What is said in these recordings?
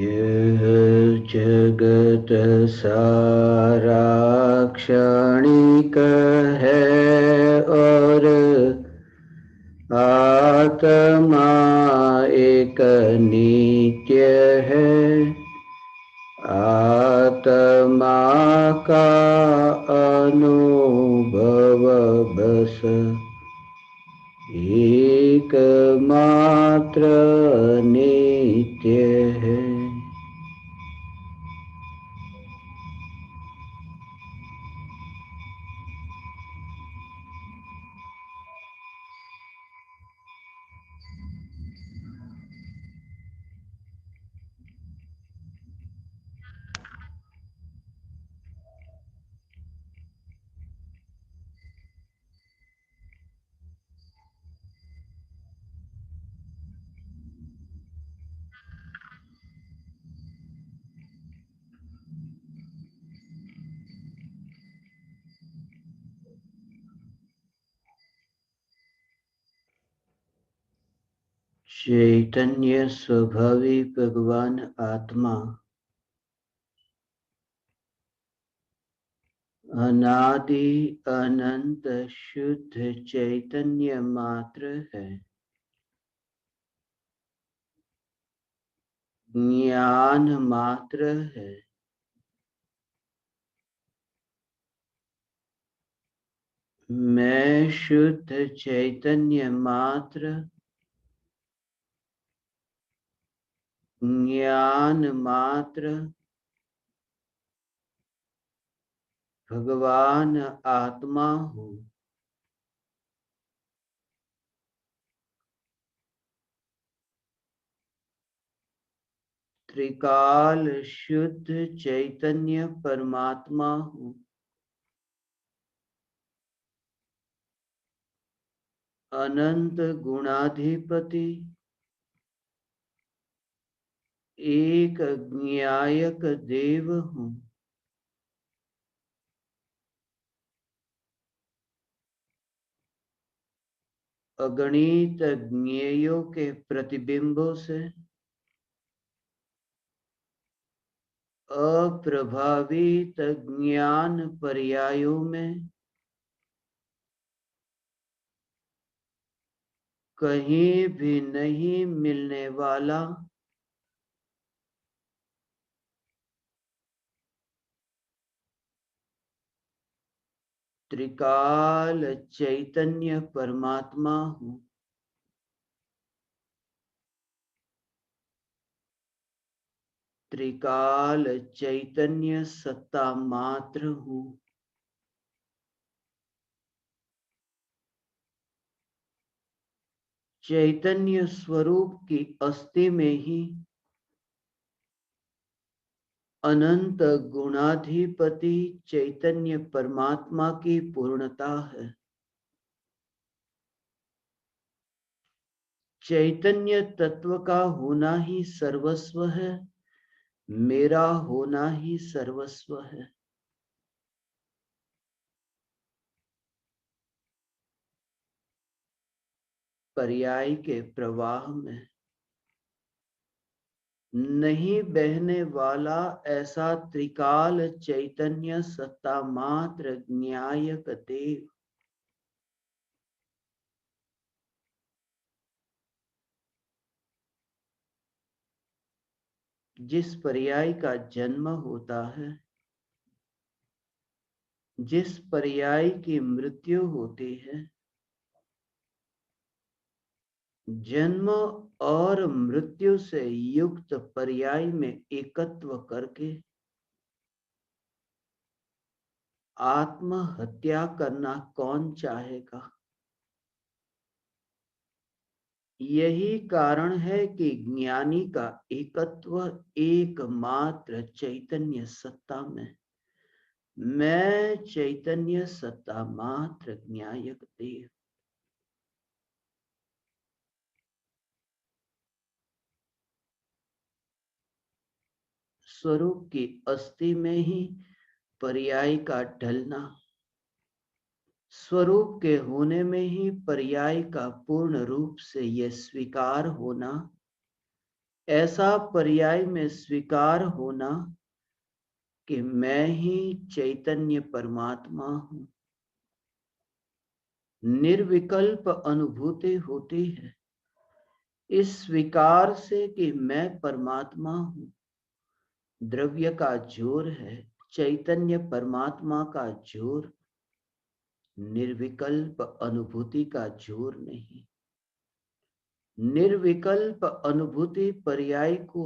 यह जगत सारा क्षणिक है और आत्मा एक नित्य है। आत्मा का अनुभव बस एकमात्र नित्य है। चैतन्य स्वभावी भगवान आत्मा अनादि अनंत शुद्ध चैतन्य मात्र है। ज्ञान मात्र है। मैं शुद्ध चैतन्य मात्र, ज्ञान मात्र, भगवान आत्मा हूँ। त्रिकाल शुद्ध चैतन्य परमात्मा हूँ। अनंत गुणाधिपति, एक ज्ञायक देव हूँ। अगणित ज्ञेयों के प्रतिबिंबों से अप्रभावित ज्ञान पर्यायों में कहीं भी नहीं मिलने वाला त्रिकाल चैतन्य परमात्मा हूँ। त्रिकाल चैतन्य सत्ता मात्र हूँ। चैतन्य स्वरूप की अस्थि में ही अनंत गुणाधिपति चैतन्य परमात्मा की पूर्णता है। चैतन्य तत्व का होना ही सर्वस्व है। मेरा होना ही सर्वस्व है। पर्याय के प्रवाह में नहीं बहने वाला ऐसा त्रिकाल चैतन्य सत्ता मात्र ज्ञायक देव, जिस पर्याय का जन्म होता है, जिस पर्याय की मृत्यु होती है, जन्म और मृत्यु से युक्त पर्याय में एकत्व करके आत्महत्या करना कौन चाहेगा? यही कारण है कि ज्ञानी का एकत्व एकमात्र चैतन्य सत्ता में, मैं चैतन्य सत्ता मात्र ज्ञायक देव। स्वरूप की अस्थि में ही पर्याय का ढलना, स्वरूप के होने में ही पर्याय का पूर्ण रूप से यह स्वीकार होना ऐसा पर्याय में स्वीकार होना कि मैं ही चैतन्य परमात्मा हूं, निर्विकल्प अनुभूति होती है इस स्वीकार से कि मैं परमात्मा हूं। द्रव्य का जोर है, चैतन्य परमात्मा का जोर, निर्विकल्प अनुभूति का जोर नहीं। निर्विकल्प अनुभूति पर्याय को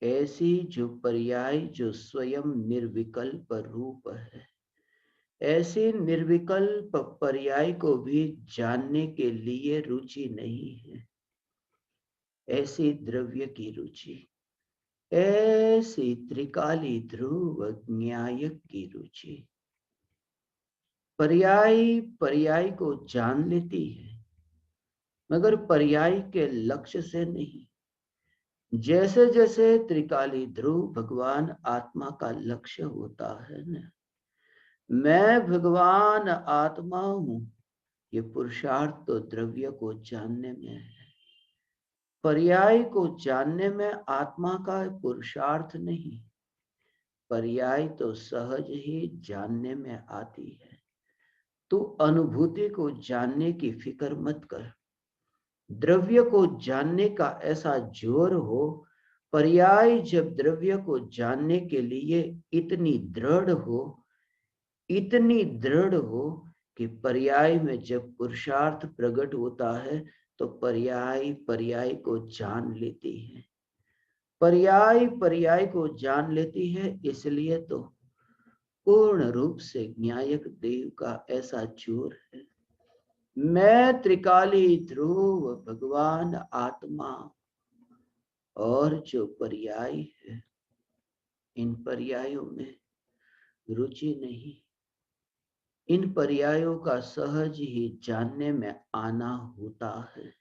ऐसी जो पर्याय जो स्वयं निर्विकल्प रूप है, ऐसे निर्विकल्प पर्याय को भी जानने के लिए रुचि नहीं है। ऐसी द्रव्य की रुचि, ऐसी त्रिकाली ध्रुव न्यायक की रुचि पर्याय पर्याय को जान लेती है, मगर पर्याय के लक्ष्य से नहीं। जैसे जैसे त्रिकाली ध्रुव भगवान आत्मा का लक्ष्य होता है ना, मैं भगवान आत्मा हूं, ये पुरुषार्थ तो द्रव्य को जानने में है। पर्याय को जानने में आत्मा का पुरुषार्थ नहीं, पर्याय तो सहज ही जानने में आती है। तू अनुभूति को जानने की फिक्र मत कर। द्रव्य को जानने का ऐसा जोर हो, पर्याय जब द्रव्य को जानने के लिए इतनी दृढ़ हो कि पर्याय में जब पुरुषार्थ प्रकट होता है तो पर्याय पर्याय को जान लेती है। पर्याय पर्याय को जान लेती है, इसलिए तो पूर्ण रूप से न्यायक देव का ऐसा जोर है। मैं त्रिकाली ध्रुव भगवान आत्मा, और जो पर्याय है इन पर्यायों में रुचि नहीं। इन पर्यायों का सहज ही जानने में आना होता है।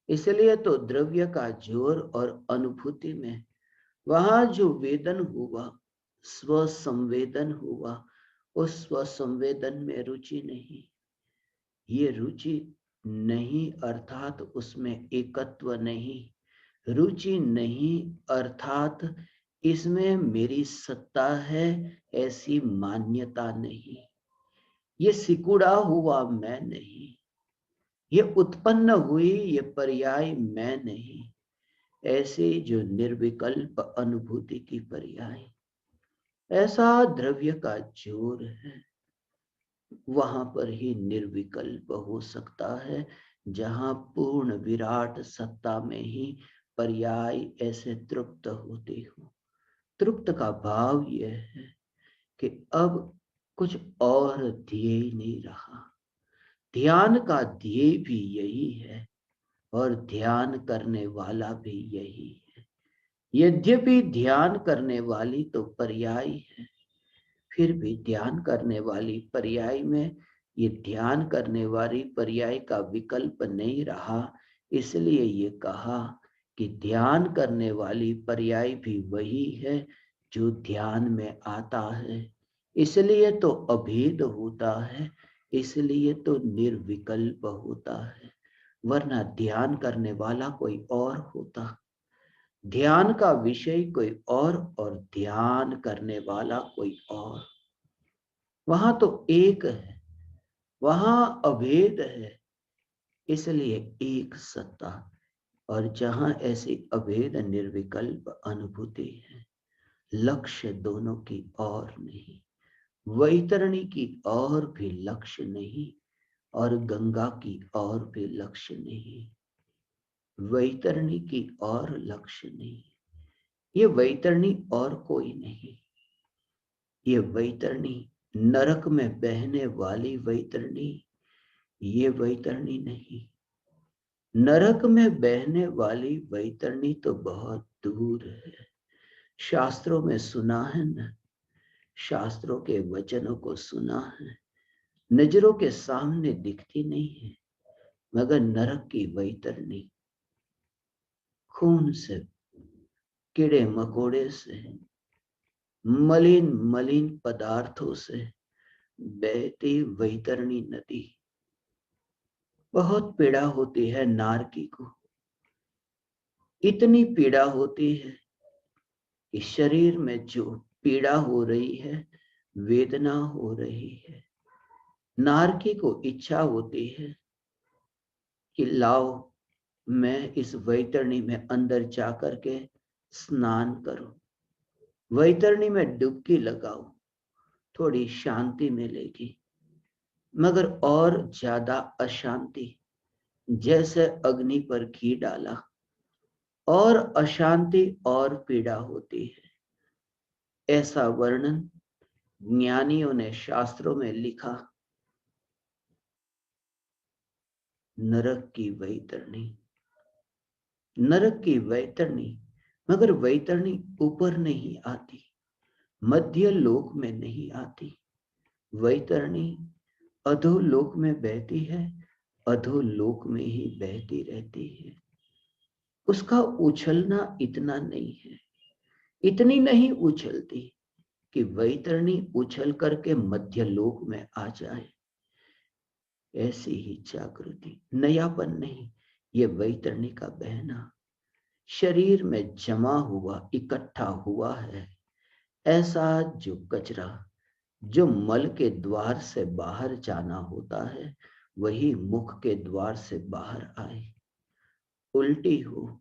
इसलिए तो द्रव्य का जोर और अनुभूति में वहां जो वेदन हुआ, स्व संवेदन हुआ, उस स्व संवेदन में रुचि नहीं। ये रुचि नहीं अर्थात उसमें एकत्व नहीं, रुचि नहीं अर्थात इसमें मेरी सत्ता है ऐसी मान्यता नहीं। ये सिकुड़ा हुआ मैं नहीं, ये उत्पन्न हुई ये पर्याय मैं नहीं। ऐसे जो निर्विकल्प अनुभूति की पर्याय, ऐसा द्रव्य का जोर है, वहां पर ही निर्विकल्प हो सकता है, जहां पूर्ण विराट सत्ता में ही पर्याय ऐसे तृप्त होते हो। तृप्त का भाव यह है कि अब कुछ और ध्येय नहीं रहा। ध्यान का ध्येय भी यही है और ध्यान करने वाला भी यही है। यद्यपि ध्यान करने वाली तो पर्याय है, फिर भी ध्यान करने वाली पर्याय में ये ध्यान करने वाली पर्याय का विकल्प नहीं रहा। इसलिए ये कहा कि ध्यान करने वाली पर्याय भी वही है जो ध्यान में आता है। इसलिए तो अभेद होता है, इसलिए तो निर्विकल्प होता है, वरना ध्यान करने वाला कोई और होता, ध्यान का विषय कोई और ध्यान करने वाला कोई और। वहां तो एक है, वहां अभेद है, इसलिए एक सत्ता। और जहां ऐसी अभेद निर्विकल्प अनुभूति है, लक्ष्य दोनों की और नहीं, वैतरणी की और भी लक्ष्य नहीं और गंगा की और भी लक्ष्य नहीं। वैतरणी की और लक्ष्य नहीं, ये वैतरणी और कोई नहीं। ये वैतरणी नरक में बहने वाली वैतरणी, ये वैतरणी नहीं। नरक में बहने वाली वैतरणी तो बहुत दूर है। शास्त्रों में सुना है न, शास्त्रों के वचनों को सुना है, नजरों के सामने दिखती नहीं है, मगर नरक की वैतरणी खून से, कीड़े मकोड़े से, मलिन मलिन पदार्थों से बहती वैतरणी नदी बहुत पीड़ा होती है नारकी को। इतनी पीड़ा होती है कि शरीर में जो पीड़ा हो रही है, वेदना हो रही है, नारकी को इच्छा होती है कि लाओ मैं इस वैतरणी में अंदर जाकर के स्नान करूं, वैतरणी में डुबकी लगाऊं, थोड़ी शांति मिलेगी। मगर और ज्यादा अशांति, जैसे अग्नि पर घी डाला, और अशांति और पीड़ा होती है। ऐसा वर्णन ज्ञानियों ने शास्त्रों में लिखा। नरक की वैतरणी, नरक की वैतरणी, मगर वैतरणी ऊपर नहीं आती, मध्य लोक में नहीं आती। वैतरणी अधोलोक में बहती है, अधोलोक में ही बहती रहती है। उसका उछलना इतना नहीं है, इतनी नहीं उछलती कि वैतरणी उछल करके मध्यलोक में आ जाए। ऐसी ही जागृति, नयापन नहीं, ये वैतरणी का बहना शरीर में जमा हुआ, इकट्ठा हुआ है। ऐसा जो कचरा जो मल के द्वार से बाहर जाना होता है, वही मुख के द्वार से बाहर आए। उल्टी हो,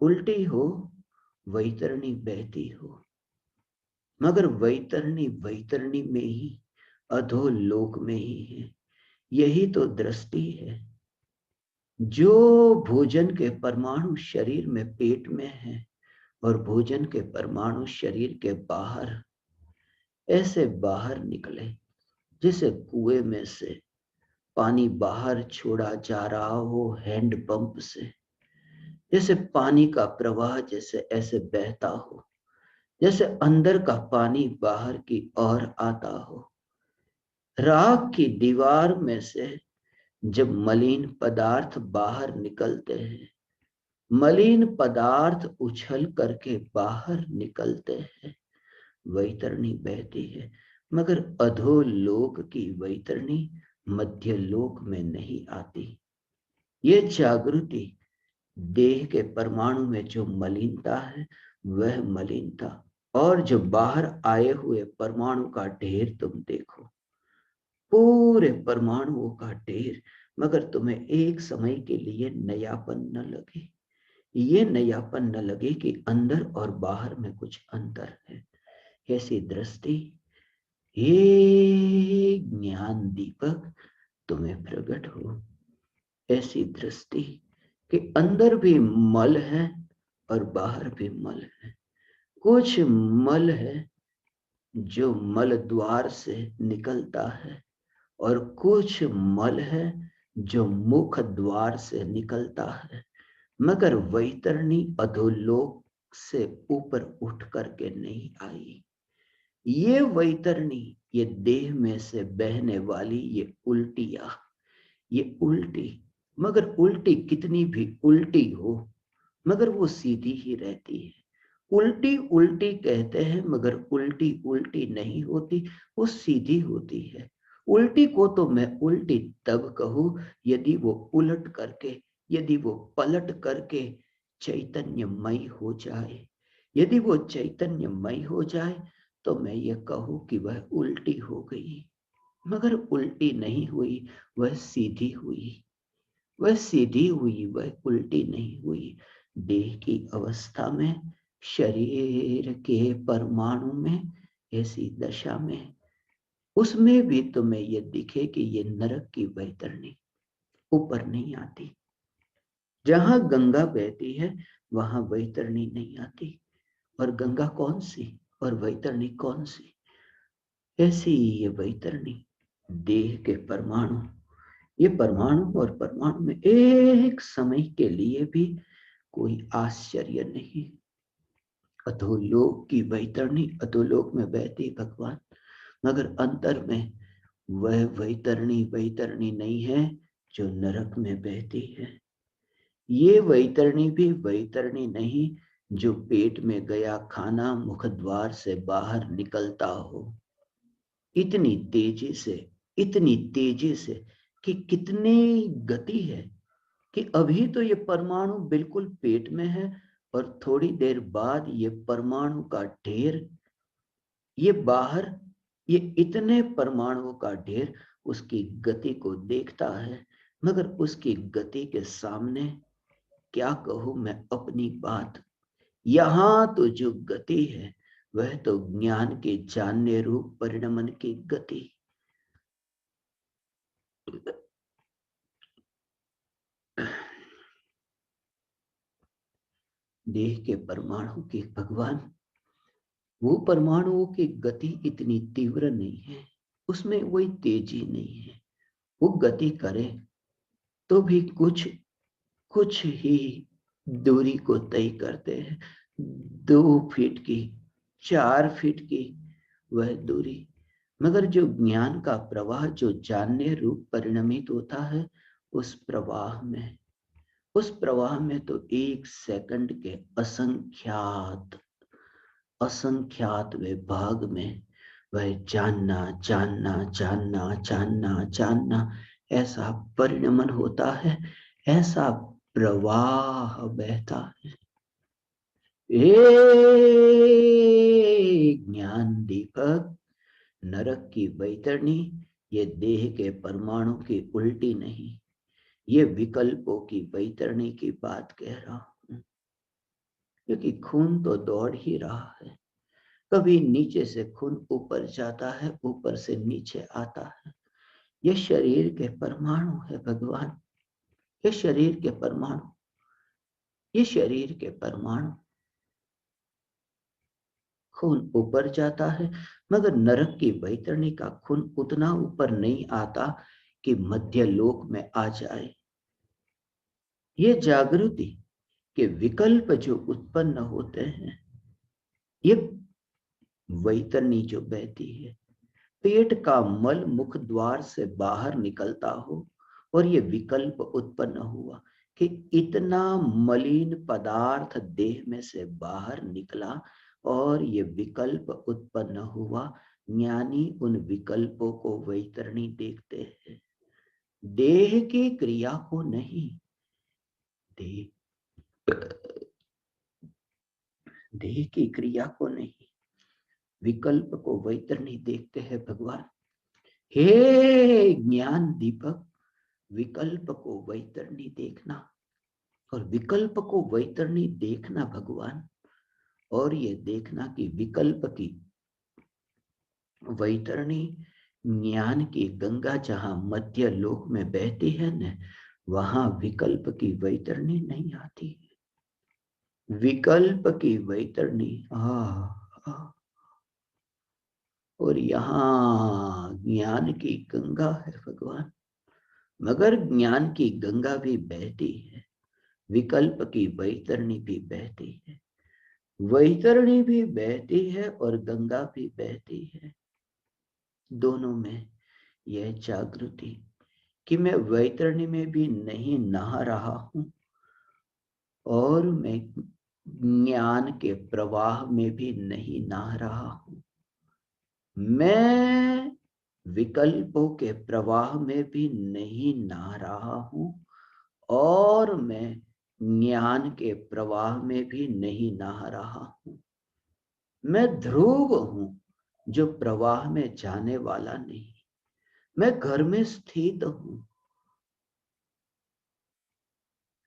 उल्टी हो, वैतरणी बहती हो, मगर वैतरणी वैतरणी में ही, अधोलोक में ही है। यही तो दृष्टि है। जो भोजन के परमाणु शरीर में पेट में है और भोजन के परमाणु शरीर के बाहर, ऐसे बाहर निकले जैसे कुएं में से पानी बाहर छोड़ा जा रहा हो हैंड पंप से, जैसे पानी का प्रवाह जैसे ऐसे बहता हो, जैसे अंदर का पानी बाहर की ओर आता हो। राख की दीवार में से जब मलिन पदार्थ बाहर निकलते हैं, मलिन पदार्थ उछल करके बाहर निकलते हैं, वैतरणी बहती है। मगर अधोलोक की वैतरणी मध्यलोक में नहीं आती। ये जागृति, देह के परमाणु में जो मलिनता है वह मलिनता, और जो बाहर आए हुए परमाणु का ढेर तुम देखो, पूरे परमाणुओं का ढेर, मगर तुम्हें एक समय के लिए नयापन न लगे। ये नयापन न लगे कि अंदर और बाहर में कुछ अंतर है। ऐसी दृष्टि हे ज्ञान दीपक तुम्हें प्रकट हो। ऐसी दृष्टि कि अंदर भी मल है और बाहर भी मल है। कुछ मल है जो मल द्वार से निकलता है, और कुछ मल है जो मुख द्वार से निकलता है। मगर वैतरणी अधोलोक से ऊपर उठ करके नहीं आई। ये वैतरणी, ये देह में से बहने वाली ये उल्टियां, ये उल्टी, मगर उल्टी कितनी भी उल्टी हो, मगर वो सीधी ही रहती है। उल्टी उल्टी कहते हैं, मगर उल्टी उल्टी नहीं होती, वो सीधी होती है। उल्टी को तो मैं उल्टी तब कहूं यदि वो उलट करके, यदि वो पलट करके चैतन्यमय हो जाए। यदि वो चैतन्यमय हो जाए तो मैं ये कहूं कि वह उल्टी हो गई। मगर उल्टी नहीं हुई, वह सीधी हुई। वह सीधी हुई, वह उल्टी नहीं हुई। देह की अवस्था में, शरीर के परमाणु में, ऐसी दशा में, उसमें भी तुम्हें यह दिखे कि ये नरक की वैतरणी ऊपर नहीं आती। जहां गंगा बहती है वहां वैतरणी नहीं आती। और गंगा कौन सी और वैतरणी कौन सी? ऐसी ये वैतरणी देह के परमाणु, ये परमाणु और परमाणु में एक समय के लिए भी कोई आश्चर्य नहीं। अधोलोक की वैतरणी अधोलोक में बहती भगवान, मगर अंतर में वह वैतरणी वैतरणी नहीं है जो नरक में बहती है। ये वैतरणी भी वैतरणी नहीं जो पेट में गया खाना मुख द्वार से बाहर निकलता हो इतनी तेजी से, इतनी तेजी से कि कितनी गति है, कि अभी तो ये परमाणु बिल्कुल पेट में है और थोड़ी देर बाद ये परमाणु का ढेर, ये बाहर, ये इतने परमाणुओं का ढेर उसकी गति को देखता है, मगर उसकी गति के सामने क्या कहूं मैं अपनी बात। यहां तो जो गति है वह तो ज्ञान के जानने रूप परिणमन की गति। देह के परमाणु की भगवान, वो परमाणुओं की गति इतनी तीव्र नहीं है, उसमें वही तेजी नहीं है। वो गति करे तो भी कुछ कुछ ही दूरी को तय करते हैं, 2 फीट की, 4 फीट की वह दूरी। मगर जो ज्ञान का प्रवाह जो जानने रूप परिणमित होता है, उस प्रवाह में तो 1 सेकंड के असंख्यात विभाग में वह जानना जानना जानना जानना जानना ऐसा परिणमन होता है, ऐसा प्रवाह बहता है। ज्ञान दीपक, नरक की बैतरणी, ये देह के परमाणु की उल्टी नहीं, ये विकल्पों की बैतरणी की बात कह रहा हूं। क्योंकि खून तो दौड़ ही रहा है, कभी नीचे से खून ऊपर जाता है, ऊपर से नीचे आता है। ये शरीर के परमाणु है भगवान, ये शरीर के परमाणु, ये शरीर के परमाणु। खून ऊपर जाता है, मगर नरक की बैतरणी का खून उतना ऊपर नहीं आता कि मध्य लोक में आ जाए। ये जागृति के विकल्प जो उत्पन्न होते हैं, ये वैतरणी जो बहती है, पेट का मल मुख द्वार से बाहर निकलता हो और ये विकल्प उत्पन्न हुआ कि इतना मलिन पदार्थ देह में से बाहर निकला और ये विकल्प उत्पन्न हुआ। ज्ञानी उन विकल्पों को वैतरणी देखते हैं, देह की क्रिया को नहीं। देह की क्रिया को नहीं, विकल्प को वैतरणी देखते हैं भगवान। हे ज्ञान दीपक, विकल्प को वैतरणी देखना, और विकल्प को वैतरणी देखना भगवान, और ये देखना कि विकल्प की वैतरणी ज्ञान की गंगा जहां मध्य लोक में बहती है न, वहां विकल्प की वैतरणी नहीं आती। विकल्प की वैतरणी और यहाँ ज्ञान की गंगा है भगवान। मगर ज्ञान की गंगा भी बहती है, विकल्प की वैतरणी भी बहती है, वैतरणी भी बहती है और गंगा भी बहती है। दोनों में यह जागृति कि मैं वैतरणी में भी नहीं नहा रहा हूं और मैं ज्ञान के प्रवाह में भी नहीं नहा रहा हूं। मैं विकल्पों के प्रवाह में भी नहीं नहा रहा हूं और मैं ज्ञान के प्रवाह में भी नहीं नहा रहा हूं। मैं ध्रुव हूं जो प्रवाह में जाने वाला नहीं, मैं घर में स्थित हूं।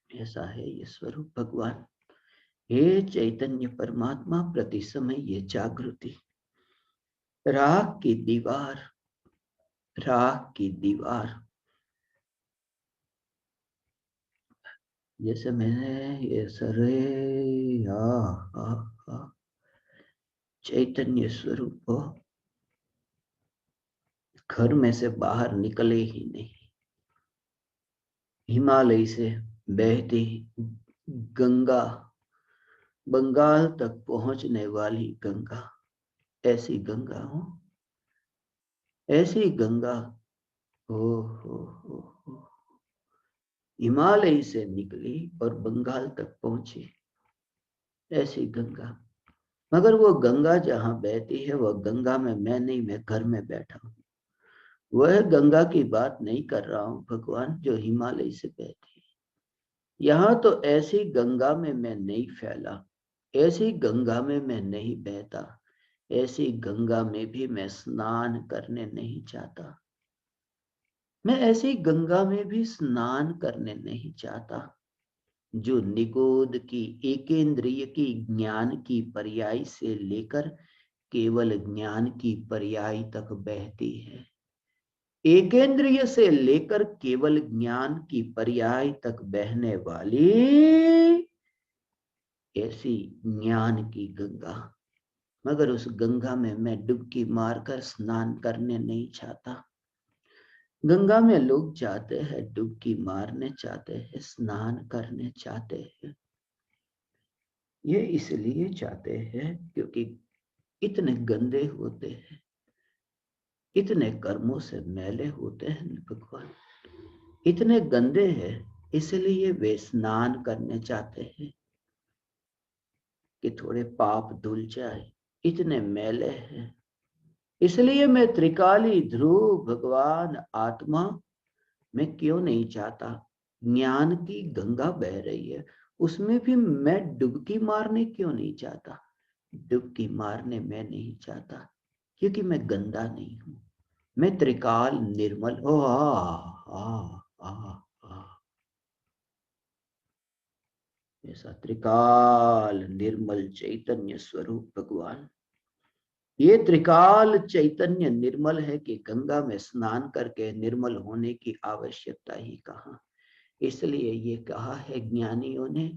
ऐसा है ये स्वरूप भगवान। हे चैतन्य परमात्मा, प्रति समय ये जागृति, राग की दीवार, राग की दीवार, जैसे मैंने ये सरे चैतन्य स्वरूप घर में से बाहर निकले ही नहीं। हिमालय से बहती गंगा, बंगाल तक पहुंचने वाली गंगा, ऐसी गंगा हो, ऐसी गंगा हो, हिमालय से निकली और बंगाल तक पहुंची, ऐसी गंगा। मगर वो गंगा जहां बहती है, वह गंगा में मैं नहीं, मैं घर में बैठा हूं। वह गंगा की बात नहीं कर रहा हूं भगवान जो हिमालय से बहती है। यहाँ तो ऐसी गंगा में मैं नहीं फैला, ऐसी गंगा में मैं नहीं बहता, ऐसी गंगा में भी मैं स्नान करने नहीं चाहता। मैं ऐसी गंगा में भी स्नान करने नहीं चाहता जो निगोद की एकेंद्रिय की ज्ञान की पर्याय से लेकर केवल ज्ञान की पर्याय तक बहती है। एकेंद्रिय से लेकर केवल ज्ञान की पर्याय तक बहने वाली ऐसी ज्ञान की गंगा, मगर उस गंगा में मैं डुबकी मारकर स्नान करने नहीं चाहता। गंगा में लोग जाते हैं, डुबकी मारने चाहते हैं, स्नान करने चाहते हैं। ये इसलिए चाहते हैं क्योंकि इतने गंदे होते हैं, इतने कर्मों से मैले होते हैं भगवान, इतने गंदे हैं, इसलिए वे स्नान करने चाहते हैं कि थोड़े पाप धुल जाए। इतने मैले हैं, इसलिए मैं त्रिकाली ध्रुव भगवान आत्मा मैं क्यों नहीं चाहता। ज्ञान की गंगा बह रही है, उसमें भी मैं डुबकी मारने क्यों नहीं चाहता। डुबकी मारने मैं नहीं चाहता क्योंकि मैं गंदा नहीं हूं, मैं त्रिकाल निर्मल। ओ ऐसा त्रिकाल निर्मल चैतन्य स्वरूप भगवान, ये त्रिकाल चैतन्य निर्मल है कि गंगा में स्नान करके निर्मल होने की आवश्यकता ही कहाँ। इसलिए ये कहा है ज्ञानियों ने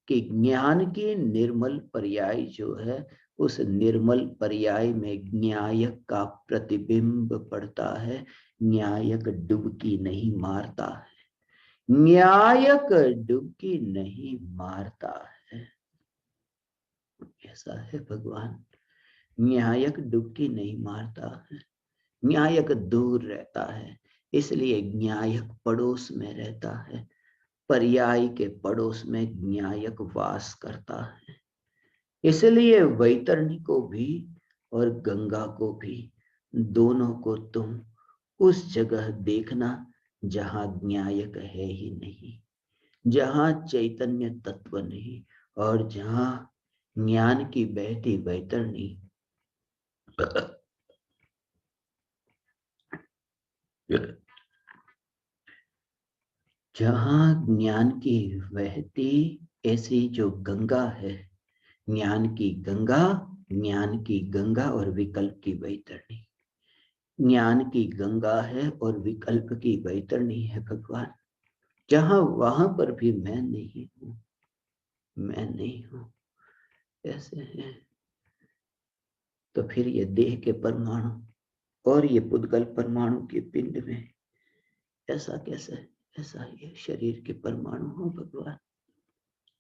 कि ज्ञान की निर्मल पर्याय जो है, उस निर्मल पर्याय में न्यायक का प्रतिबिंब पड़ता है। न्यायक डुबकी नहीं मारता है, न्यायक डुबकी नहीं मारता है। ऐसा है भगवान, न्यायक डुबकी नहीं मारता है, न्यायक दूर रहता है। इसलिए न्यायक पड़ोस में रहता है, पर्याय के पड़ोस में न्यायक वास करता है। इसलिए वैतरणी को भी और गंगा को भी, दोनों को तुम उस जगह देखना जहां न्यायक है ही नहीं, जहां चैतन्य तत्व नहीं, और जहां ज्ञान की बहती वैतरणी जहां ज्ञान की बहती ऐसी जो गंगा है, ज्ञान की गंगा, ज्ञान की गंगा और विकल्प की वैतरणी, ज्ञान की गंगा है और विकल्प की वैतरणी है भगवान। जहां वहां पर भी मैं नहीं हूं, मैं नहीं हूं, ऐसे है। तो फिर ये देह के परमाणु और ये पुद्गल परमाणु के पिंड में ऐसा कैसे, ऐसा ये शरीर के परमाणु हो भगवान,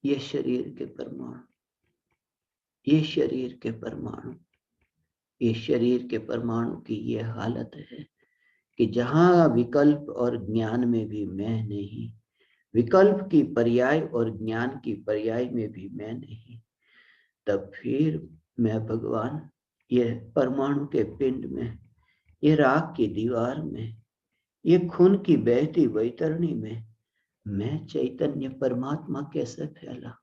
ये शरीर के परमाणु, ये शरीर के परमाणु, ये शरीर के परमाणु की ये हालत है कि जहां विकल्प और ज्ञान में भी मैं नहीं, विकल्प की पर्याय और ज्ञान की पर्याय में भी मैं नहीं, तब फिर मैं भगवान ये परमाणु के पिंड में, ये राख की दीवार में, ये खून की बहती वैतरणी में मैं चैतन्य परमात्मा कैसे फैला,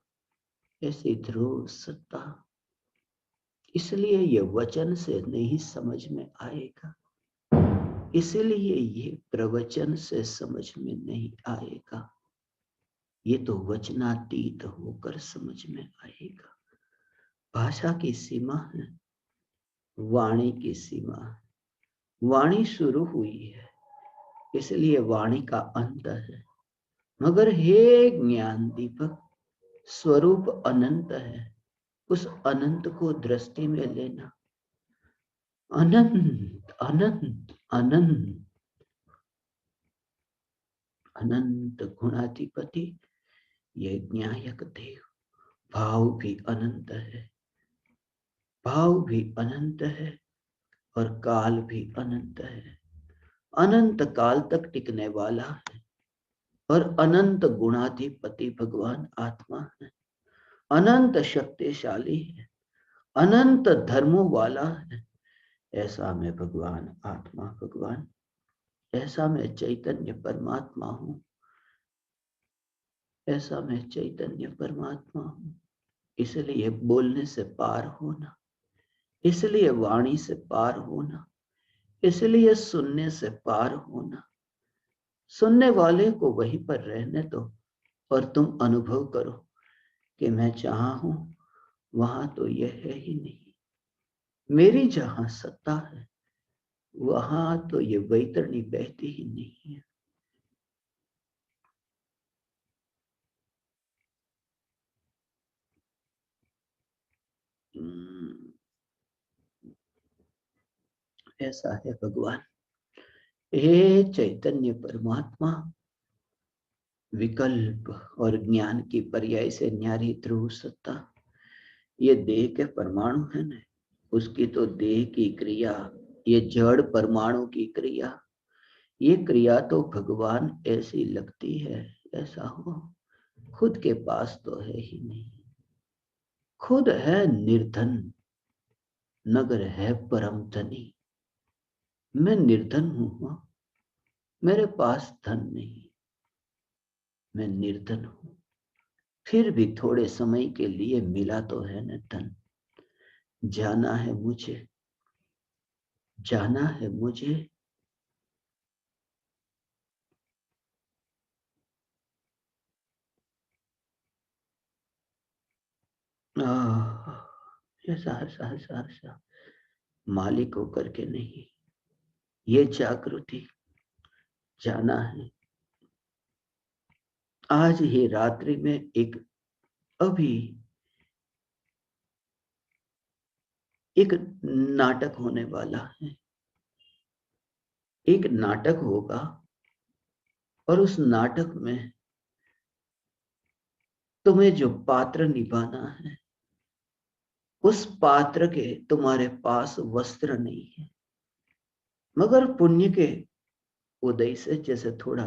ऐसी ध्रुव सत्ता। इसलिए ये वचन से नहीं समझ में आएगा, इसलिए ये प्रवचन से समझ में नहीं आएगा, ये तो वचनातीत होकर समझ में आएगा। भाषा की सीमा है, वाणी की सीमा है। वाणी शुरू हुई है इसलिए वाणी का अंत है, मगर हे ज्ञान दीपक, स्वरूप अनंत है, उस अनंत को दृष्टि में लेना। अनंत अनंत अनंत अनंत गुणाधिपति, ये न्यायक देव। भाव भी अनंत है, भाव भी अनंत है और काल भी अनंत है। अनंत काल तक टिकने वाला है और अनंत गुणाधिपति भगवान आत्मा है, अनंत शक्तिशाली है, अनंत धर्मों वाला है। ऐसा मैं भगवान आत्मा, भगवान ऐसा मैं चैतन्य परमात्मा हूं। ऐसा मैं चैतन्य परमात्मा हूँ। इसलिए बोलने से पार होना, इसलिए वाणी से पार होना, इसलिए सुनने से पार होना। सुनने वाले को वहीं पर रहने दो और तुम अनुभव करो कि मैं जहां हूं वहां तो यह है ही नहीं। मेरी जहां सत्ता है वहां तो ये वैतरणी बहती ही नहीं है। ऐसा है भगवान। हे चैतन्य परमात्मा, विकल्प और ज्ञान की पर्याय से न्यारी ध्रुव सत्ता। ये देह के परमाणु है ना, उसकी तो देह की क्रिया, ये जड़ परमाणु की क्रिया, ये क्रिया तो भगवान ऐसी लगती है ऐसा हो, खुद के पास तो है ही नहीं। खुद है निर्धन, नगर है परम धनी। मैं निर्धन हूं, मेरे पास धन नहीं, मैं निर्धन हूं। फिर भी थोड़े समय के लिए मिला तो है न धन। जाना है मुझे, जाना है मुझे। ऐसा ऐसा ऐसा ऐसा मालिक होकर के नहीं, ये जागृति जाना है। आज ही रात्रि में अभी एक नाटक होने वाला है। एक नाटक होगा और उस नाटक में तुम्हें जो पात्र निभाना है, उस पात्र के तुम्हारे पास वस्त्र नहीं है, मगर पुण्य के उदय से जैसे थोड़ा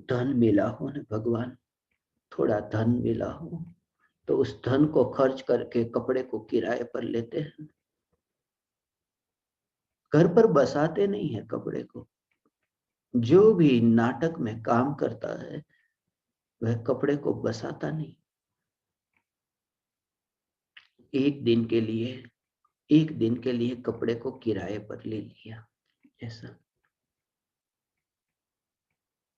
धन मिला हो न भगवान, थोड़ा धन मिला हो तो उस धन को खर्च करके कपड़े को किराए पर लेते हैं। घर पर बसाते नहीं है कपड़े को। जो भी नाटक में काम करता है वह कपड़े को बसाता नहीं। एक दिन के लिए, एक दिन के लिए कपड़े को किराए पर ले लिया, ऐसा।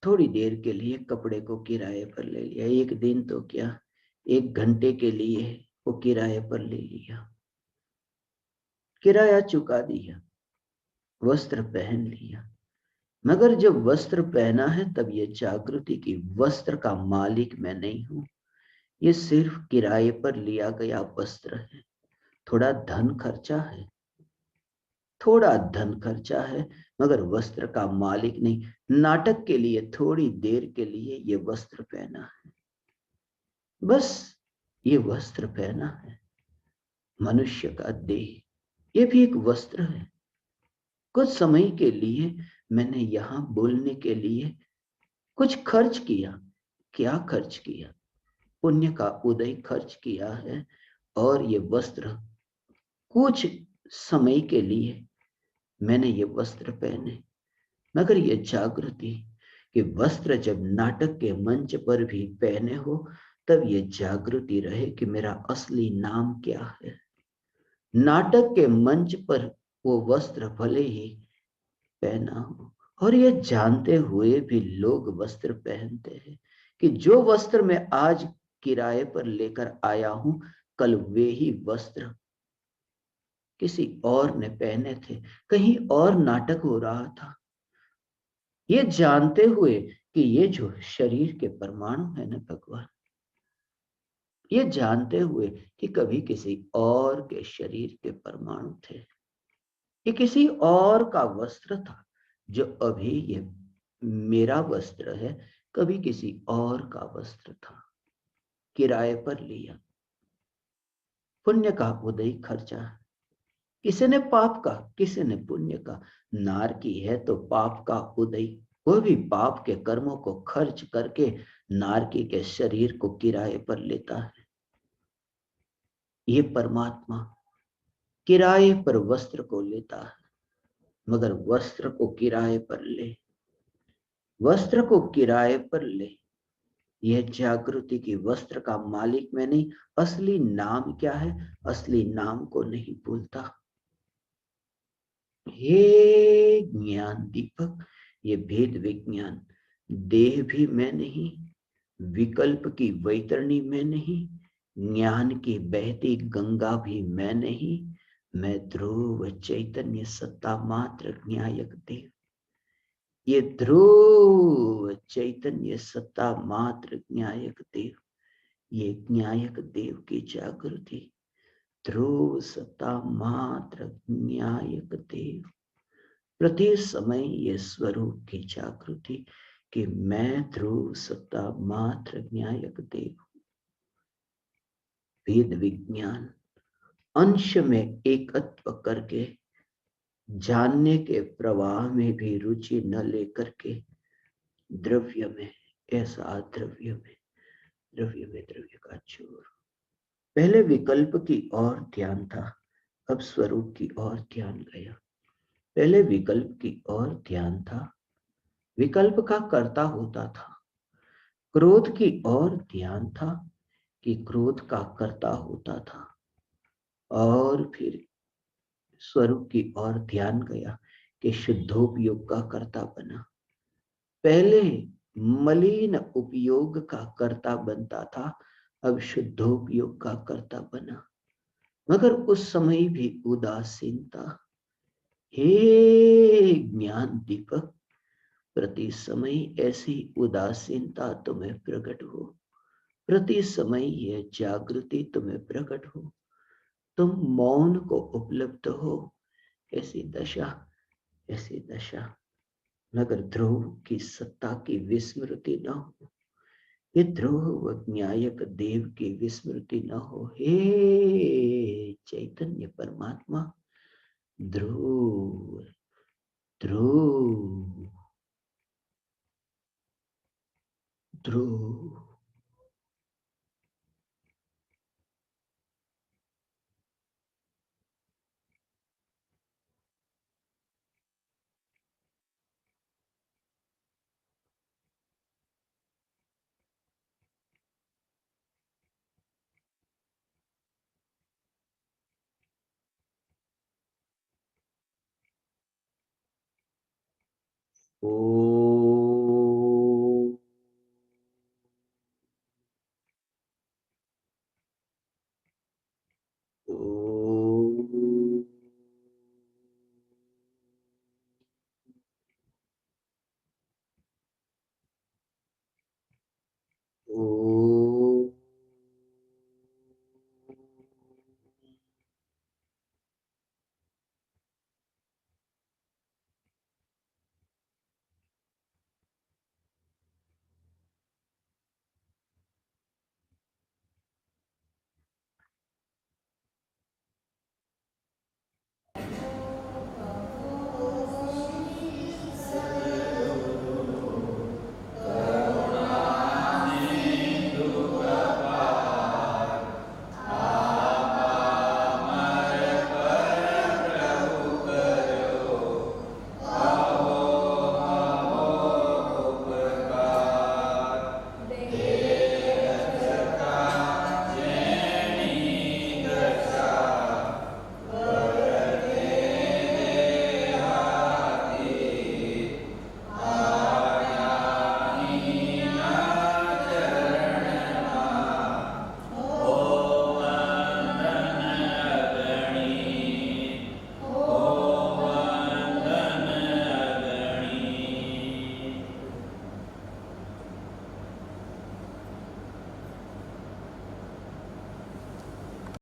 थोड़ी देर के लिए कपड़े को किराए पर ले लिया, एक दिन तो क्या, एक घंटे के लिए वो किराए पर ले लिया, किराया चुका दिया, वस्त्र पहन लिया। मगर जब वस्त्र पहना है तब ये जागृति की वस्त्र का मालिक मैं नहीं हूं, ये सिर्फ किराए पर लिया गया वस्त्र है। थोड़ा धन खर्चा है, थोड़ा धन खर्चा है, मगर वस्त्र का मालिक नहीं। नाटक के लिए थोड़ी देर के लिए ये वस्त्र पहना है, बस ये वस्त्र पहना है। मनुष्य का देह ये भी एक वस्त्र है। कुछ समय के लिए मैंने यहां बोलने के लिए कुछ खर्च किया। क्या खर्च किया? पुण्य का उदय खर्च किया है। और ये वस्त्र कुछ समय के लिए मैंने ये वस्त्र पहने, मगर ये जागृति कि वस्त्र जब नाटक के मंच पर भी पहने हो तब ये जागृति रहे कि मेरा असली नाम क्या है। नाटक के मंच पर वो वस्त्र भले ही पहना हो, और ये जानते हुए भी लोग वस्त्र पहनते हैं कि जो वस्त्र मैं आज किराए पर लेकर आया हूं, कल वे ही वस्त्र किसी और ने पहने थे, कहीं और नाटक हो रहा था। ये जानते हुए कि ये जो शरीर के परमाणु है ना भगवान, ये जानते हुए कि कभी किसी और के शरीर के परमाणु थे, ये किसी और का वस्त्र था, जो अभी ये मेरा वस्त्र है, कभी किसी और का वस्त्र था, किराए पर लिया। पुण्य का उदय खर्चा, किसी ने पाप का, किसी ने पुण्य का। नार की है तो पाप का उदय, वो भी पाप के कर्मों को खर्च करके नारकी के शरीर को किराए पर लेता है। ये परमात्मा किराए पर वस्त्र को लेता है, मगर वस्त्र को किराए पर ले, वस्त्र को किराए पर ले। यह जागृति की वस्त्र का मालिक मैं नहीं। असली नाम क्या है? असली नाम को नहीं भूलता। हे ज्ञान दीपक, ये भेद विज्ञान। देह भी मैं नहीं, विकल्प की वैतरणी मैं नहीं, ज्ञान की बहती गंगा भी मैं नहीं। मैं ध्रुव चैतन्य सत्ता मात्र ज्ञायक देव। ये ध्रुव चैतन्य सत्ता मात्र ज्ञायक देव, ये ज्ञायक देव की जागृति। ध्रुव सत्ता मात्र ज्ञायक देव। प्रति समय ये स्वरूप की जागृति कि मैं ध्रुव सत्ता मात्र ज्ञायक देव। वेद विज्ञान अंश में एकत्व करके जानने के प्रवाह में भी रुचि न लेकर के द्रव्य में, ऐसा द्रव्य का चोर। पहले विकल्प की ओर ध्यान था, अब स्वरूप की ओर ध्यान गया। पहले विकल्प की ओर ध्यान था, विकल्प का कर्ता होता था। क्रोध की ओर ध्यान था कि क्रोध का कर्ता होता था। और फिर स्वरूप की ओर ध्यान गया कि शुद्धोपयोग का कर्ता बना। पहले मलिन उपयोग का कर्ता बनता था, अब शुद्धोपयोग का कर्ता बना। मगर उस समय भी उदासीनता। हे ज्ञान दीपक, प्रति समय ऐसी उदासीनता तुम्हें प्रकट हो, प्रति समय यह जागृति तुम्हें प्रकट हो, तुम मौन को उपलब्ध हो। ऐसी दशा, ऐसी दशा। मगर ध्रुव की सत्ता की विस्मृति न हो, ये ध्रुव न्यायक देव की विस्मृति न हो। हे चैतन्य परमात्मा, ध्रुव ध्रुव ध्रुव। ओ